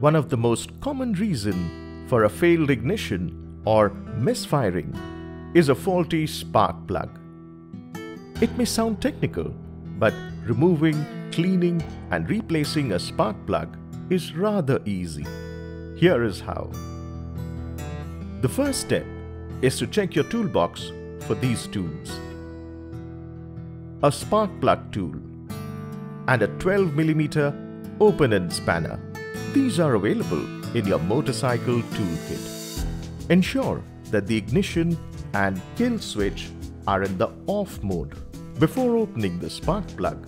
One of the most common reasons for a failed ignition or misfiring is a faulty spark plug. It may sound technical, but removing, cleaning, and replacing a spark plug is rather easy. Here is how. The first step is to check your toolbox for these tools. A spark plug tool and a 12mm open-end spanner. These are available in your motorcycle toolkit. Ensure that the ignition and kill switch are in the off mode. Before opening the spark plug,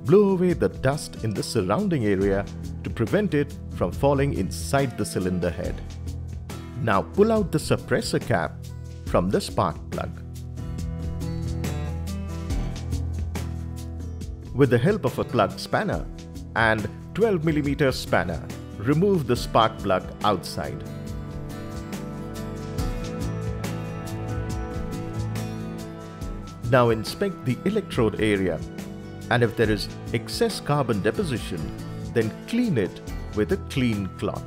blow away the dust in the surrounding area to prevent it from falling inside the cylinder head. Now pull out the suppressor cap from the spark plug. With the help of a plug spanner and 12mm spanner, remove the spark plug outside. Now inspect the electrode area, and if there is excess carbon deposition, then clean it with a clean cloth.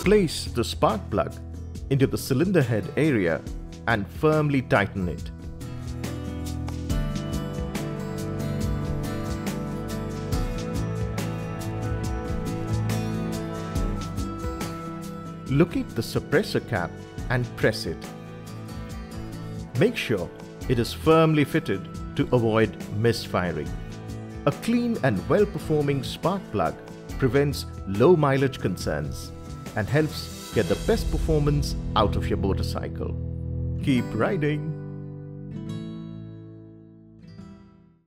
Place the spark plug into the cylinder head area and firmly tighten it. Locate the suppressor cap and press it. Make sure it is firmly fitted to avoid misfiring. A clean and well-performing spark plug prevents low mileage concerns and helps get the best performance out of your motorcycle. Keep riding!